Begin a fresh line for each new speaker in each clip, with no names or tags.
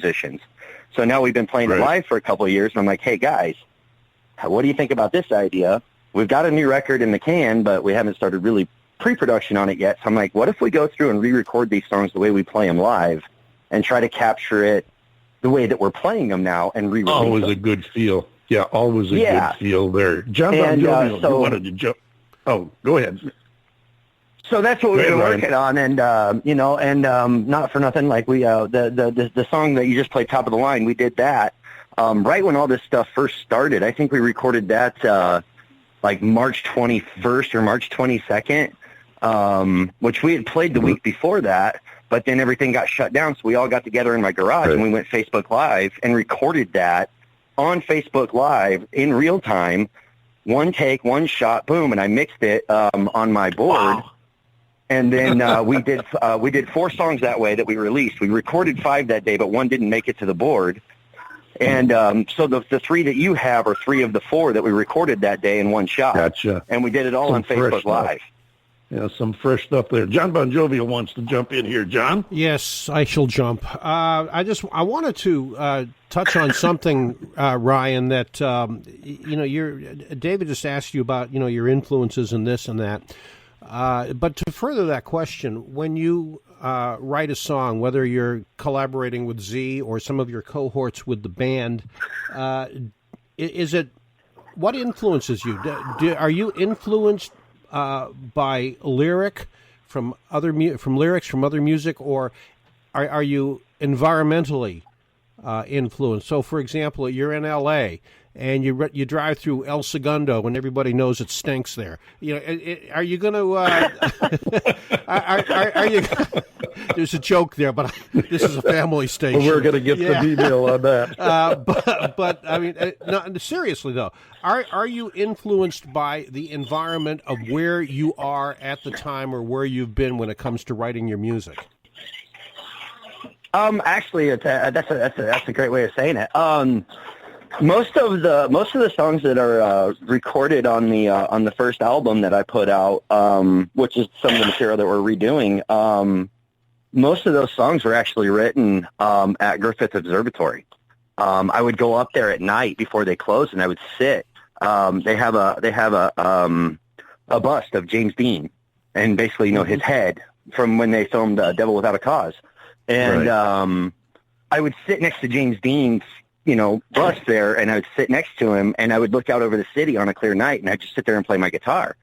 musicians. So now we've been playing it live for a couple of years, and I'm like, hey, guys, what do you think about this idea? We've got a new record in the can, but we haven't started really pre-production on it yet. So I'm like, what if we go through and re-record these songs the way we play them live and try to capture it the way that we're playing them now and re-release them?
Always a good feel. Yeah, always a good feel there. John Bon Jovi, you wanted to jump. Oh, go ahead.
So that's what we've been working on, and not for nothing, like we the song that you just played, Top of the Line, we did that right when all this stuff first started. I think we recorded that like March 21st or March 22nd, which we had played the week before that, but then everything got shut down, so we all got together in my garage and we went Facebook Live and recorded that on Facebook Live in real time, one take, one shot, boom, and I mixed it on my board. Wow. And then we did 4 songs that way that we released. We recorded 5 that day, but one didn't make it to the board. And so the 3 that you have are 3 of the 4 that we recorded that day in one shot.
Gotcha.
And we did it all on Facebook Live.
Yeah, some fresh stuff there. John Bon Jovi wants to jump in here. John?
Yes, I shall jump. I wanted to touch on something, Ryan, that David just asked you about, your influences and this and that. But to further that question, when you write a song, whether you're collaborating with ZEE or some of your cohorts with the band, what influences you? Are you influenced by lyrics from other music, or are you environmentally influenced? So, for example, you're in L.A. and you drive through El Segundo and everybody knows it stinks there. Are you going to? Are you? There's a joke there, but this is a family station.
Well, we're going to get the detail on that.
But I mean, no, seriously though, are you influenced by the environment of where you are at the time or where you've been when it comes to writing your music?
Actually, that's a great way of saying it. Most of the songs that are recorded on the first album that I put out, which is some of the material that we're redoing, most of those songs were actually written at Griffith Observatory. I would go up there at night before they closed, and I would sit. They have a bust of James Dean, and basically his head from when they filmed Devil Without a Cause, and I would sit next to James Dean's bust there, and I would sit next to him, and I would look out over the city on a clear night, and I'd just sit there and play my guitar.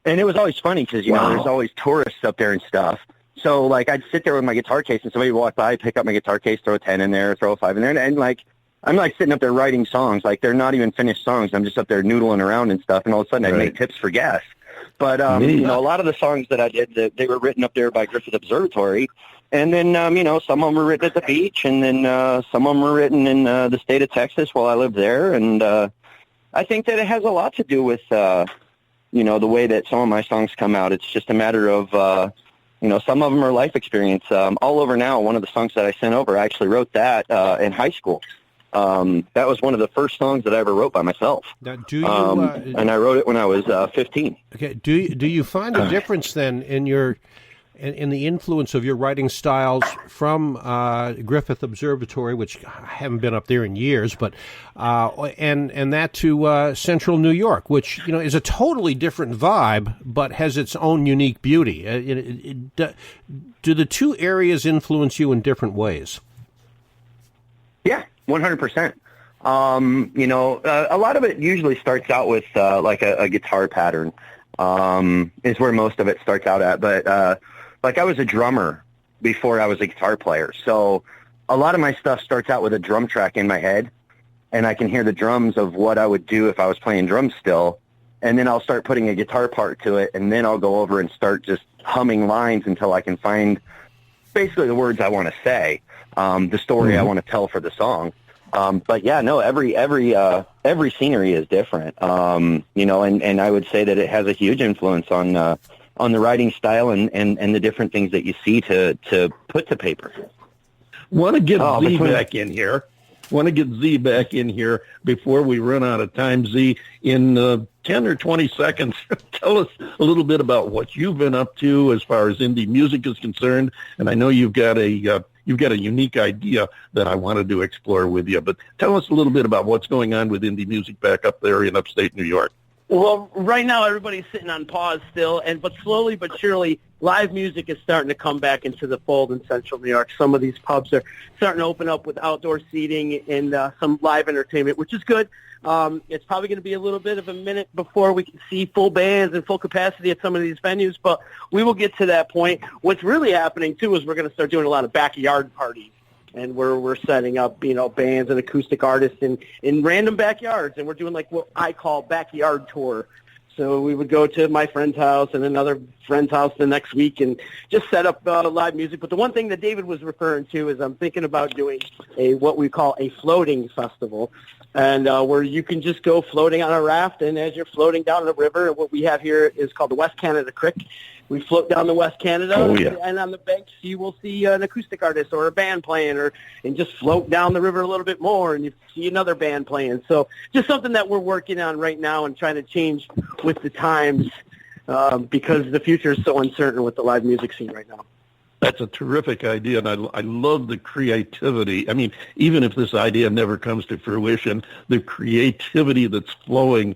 And it was always funny because, there's always tourists up there and stuff. So, like, I'd sit there with my guitar case, and somebody would walk by, pick up my guitar case, throw a 10 in there, throw a 5 in there, and like, I'm like sitting up there writing songs. Like, they're not even finished songs. I'm just up there noodling around and stuff, and all of a sudden I'd make tips for guests. But, a lot of the songs that I did, they were written up there by Griffith Observatory. And then, some of them were written at the beach, and then some of them were written in the state of Texas while I lived there. And I think that it has a lot to do with, the way that some of my songs come out. It's just a matter of, some of them are life experience. All Over Now, one of the songs that I sent over, I actually wrote that in high school. That was one of the first songs that I ever wrote by myself.
Now, do you,
and I wrote it when I was 15.
Okay. Do you find a difference then in the influence of your writing styles from Griffith Observatory, which I haven't been up there in years, but and that to Central New York, which is a totally different vibe, but has its own unique beauty? Do the two areas influence you in different ways?
Yeah, 100%. A lot of it usually starts out with like a guitar pattern is where most of it starts out at, but like I was a drummer before I was a guitar player. So a lot of my stuff starts out with a drum track in my head, and I can hear the drums of what I would do if I was playing drums still. And then I'll start putting a guitar part to it, and then I'll go over and start just humming lines until I can find basically the words I want to say, the story I want to tell for the song. But yeah, no, every scenery is different. And I would say that it has a huge influence on the writing style and the different things that you see to put to paper.
Want to get ZEE back in here. Want to get ZEE back in here before we run out of time. ZEE, in 10 or 20 seconds, tell us a little bit about what you've been up to as far as indie music is concerned. And I know you've got a you've got a unique idea that I wanted to explore with you. But tell us a little bit about what's going on with indie music back up there in upstate New York.
Well, right now everybody's sitting on pause still, but slowly but surely, live music is starting to come back into the fold in Central New York. Some of these pubs are starting to open up with outdoor seating and some live entertainment, which is good. It's probably going to be a little bit of a minute before we can see full bands and full capacity at some of these venues, but we will get to that point. What's really happening, too, is we're going to start doing a lot of backyard parties. And we're setting up, bands and acoustic artists in random backyards, and we're doing like what I call backyard tour. So we would go to my friend's house and another friend's house the next week and just set up live music. But the one thing that David was referring to is I'm thinking about doing what we call a floating festival, and where you can just go floating on a raft, and as you're floating down the river, what we have here is called the West Canada Creek. We float down the West Canada, and on the banks you will see an acoustic artist or a band playing, and just float down the river a little bit more, and you see another band playing. So just something that we're working on right now and trying to change with the times because the future is so uncertain with the live music scene right now.
That's a terrific idea, and I love the creativity. I mean, even if this idea never comes to fruition, the creativity that's flowing,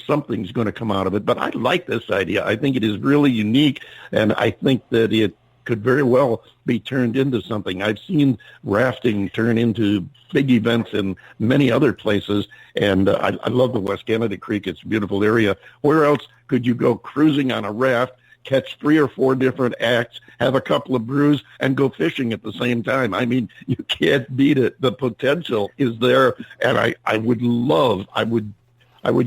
something's going to come out of it. But I like this idea. I think it is really unique, and I think that it could very well be turned into something. I've seen rafting turn into big events in many other places, and I love the West Canada Creek. It's a beautiful area. Where else could you go cruising on a raft, catch 3 or 4 different acts, have a couple of brews, and go fishing at the same time? I mean, you can't beat it. The potential is there, and I would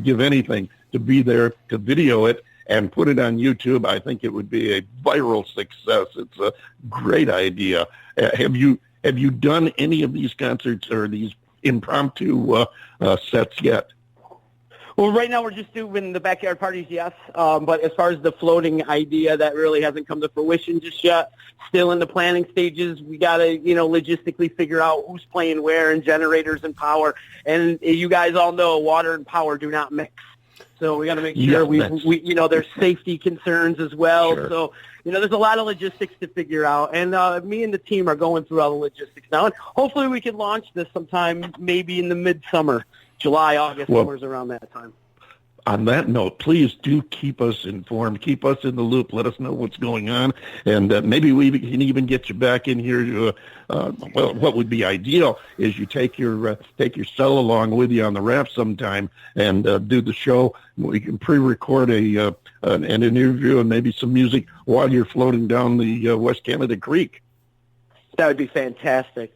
give anything to be there to video it and put it on YouTube. I think it would be a viral success. It's a great idea. Have you done any of these concerts or these impromptu sets yet?
Well, right now we're just doing the backyard parties, yes. But as far as the floating idea, that really hasn't come to fruition just yet. Still in the planning stages. We got to, logistically figure out who's playing where and generators and power. And you guys all know water and power do not mix. So we got to make sure there's safety concerns as well. Sure. So, there's a lot of logistics to figure out. And me and the team are going through all the logistics now. And hopefully we can launch this sometime maybe in the midsummer. July, August, somewhere around that time.
On that note, please do keep us informed. Keep us in the loop. Let us know what's going on. And maybe we can even get you back in here to, what would be ideal is you take your cell along with you on the raft sometime and do the show. We can pre-record an interview and maybe some music while you're floating down the West Canada Creek.
That would be fantastic.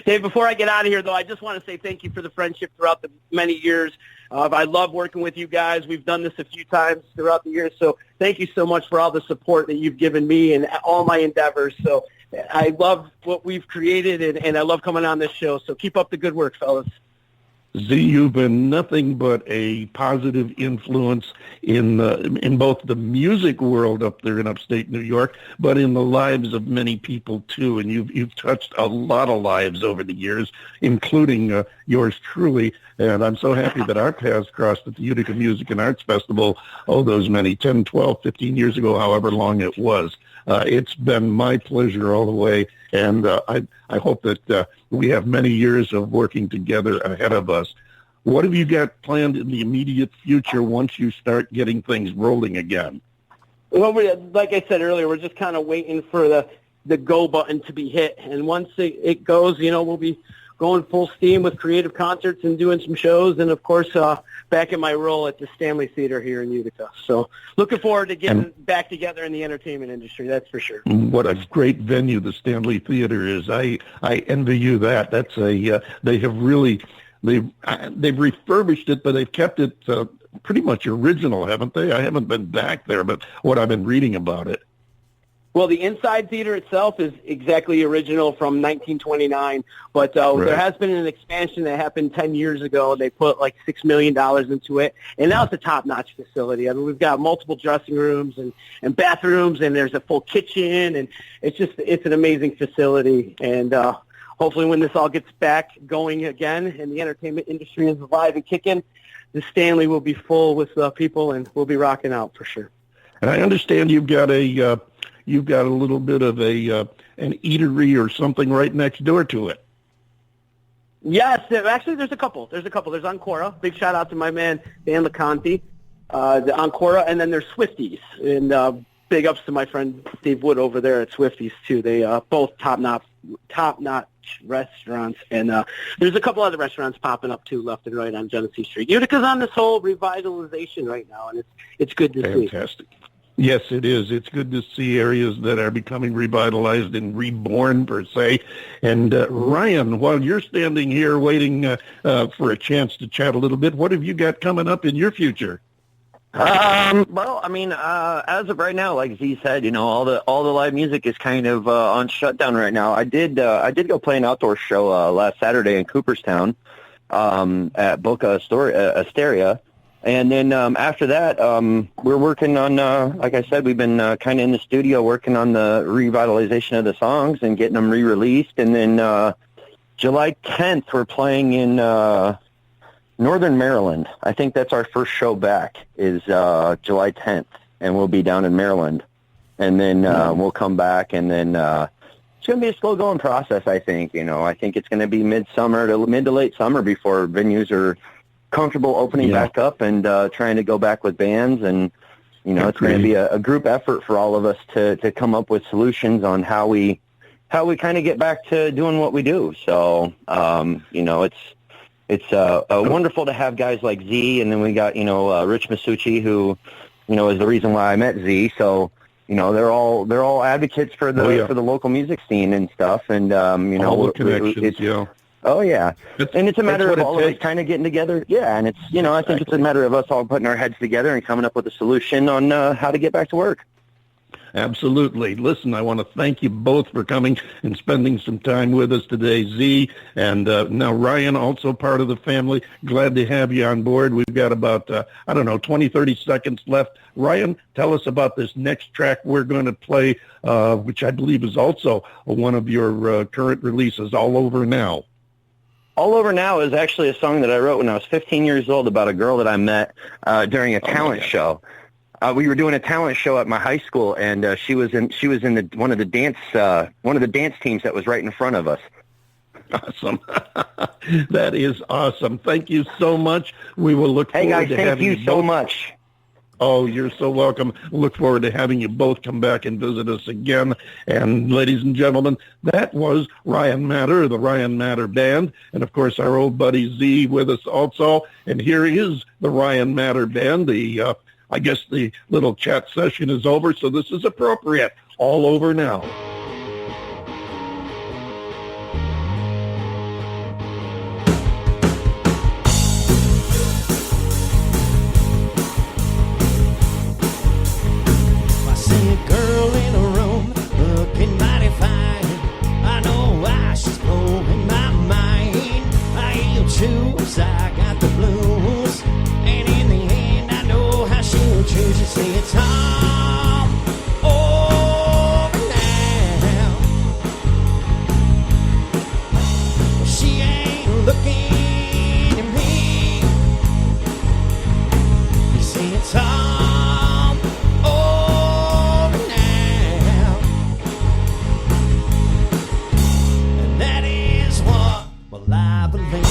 Dave, before I get out of here, though, I just want to say thank you for the friendship throughout the many years. I love working with you guys. We've done this a few times throughout the years, so thank you so much for all the support that you've given me and all my endeavors. So I love what we've created, and I love coming on this show. So keep up the good work, fellas.
Z, you've been nothing but a positive influence in both the music world up there in upstate New York, but in the lives of many people too. And you've touched a lot of lives over the years, including yours truly. And I'm so happy that our paths crossed at the Utica Music and Arts Festival, those many 10, 12, 15 years ago, however long it was. It's been my pleasure all the way, and I hope that we have many years of working together ahead of us. What have you got planned in the immediate future once you start getting things rolling again?
Well, like I said earlier, we're just kind of waiting for the go button to be hit, and once it goes, we'll be going full steam with creative concerts and doing some shows, and of course back in my role at the Stanley Theater here in Utica. So looking forward to getting back together in the entertainment industry, that's for sure.
What a great venue the Stanley Theater is. I envy you that. That's they have really they've refurbished it, but they've kept it pretty much original, haven't they? I haven't been back there, but what I've been reading about it.
Well, the inside theater itself is exactly original from 1929, but There has been an expansion that happened 10 years ago. They put like $6 million into it, and now it's a top-notch facility. I mean, we've got multiple dressing rooms and bathrooms, and there's a full kitchen, and it's an amazing facility. And hopefully when this all gets back going again and the entertainment industry is alive and kicking, the Stanley will be full with people, and we'll be rocking out for sure.
And I understand you've got you've got a little bit of an eatery or something right next door to it.
Yes, actually, there's a couple. There's Ancora. Big shout out to my man Dan LeConte, the Ancora, and then there's Swifties. And big ups to my friend Steve Wood over there at Swifties too. They both top notch restaurants, and there's a couple other restaurants popping up too, left and right on Genesee Street. Utica's on this whole revitalization right now, and it's good to see.
Fantastic. Yes, it is. It's good to see areas that are becoming revitalized and reborn, per se. And Ryan, while you're standing here waiting for a chance to chat a little bit, what have you got coming up in your future?
Well, I mean, as of right now, like Z said, you know, all the live music is kind of on shutdown right now. I did go play an outdoor show last Saturday in Cooperstown at Boca Asteria. And then after that, we're working on, like I said, we've been kind of in the studio working on the revitalization of the songs and getting them re-released. And then July 10th, we're playing in Northern Maryland. I think that's our first show back is July 10th, and we'll be down in Maryland. And then we'll come back, and then it's going to be a slow-going process, I think. You know, I think it's going to be mid to late summer before venues are comfortable opening back up and trying to go back with bands, and you know it's going to be a group effort for all of us to come up with solutions on how we kind of get back to doing what we do. So you know it's wonderful to have guys like Z, and then we got Rich Masucci, who is the reason why I met Z. So you know they're all advocates for the for the local music scene and stuff, and
all the connections.
Oh, yeah. And it's a matter of all of us kind of getting together. Yeah, and it's, I think it's a matter of us all putting our heads together and coming up with a solution on how to get back to work.
Absolutely. Listen, I want to thank you both for coming and spending some time with us today, Z. And now Ryan, also part of the family. Glad to have you on board. We've got about, 20, 30 seconds left. Ryan, tell us about this next track we're going to play, which I believe is also one of your current releases, All Over Now.
All Over Now is actually a song that I wrote when I was 15 years old about a girl that I met during a talent show. We were doing a talent show at my high school, and she was in one of the dance teams that was right in front of us.
Awesome. That is awesome. Thank you so much. We will look forward to having you.
Hey guys, thank you so much.
Oh, you're so welcome. Look forward to having you both come back and visit us again. And ladies and gentlemen, that was Ryan Matter, the Ryan Matter Band, and of course our old buddy Z with us also. And here is the Ryan Matter Band. I guess the little chat session is over, so this is appropriate. All Over Now.
I got the blues, and in the end I know how she'll choose. You see, it's all over now. She ain't looking at me. You see, it's all over now, and that is what I believe.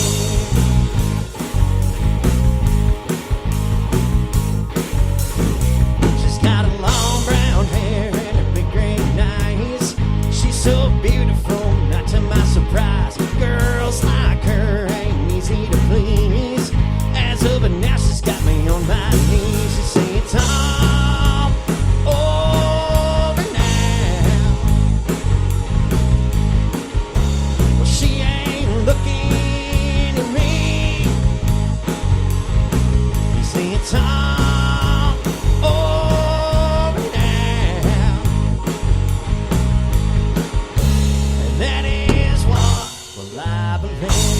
So beautiful, not to my surprise. Girls like her ain't easy to please. As of now, she's got me on my knees. You see, it's all over now. Well, she ain't looking at me. You see, it's all over now. That is what I believe.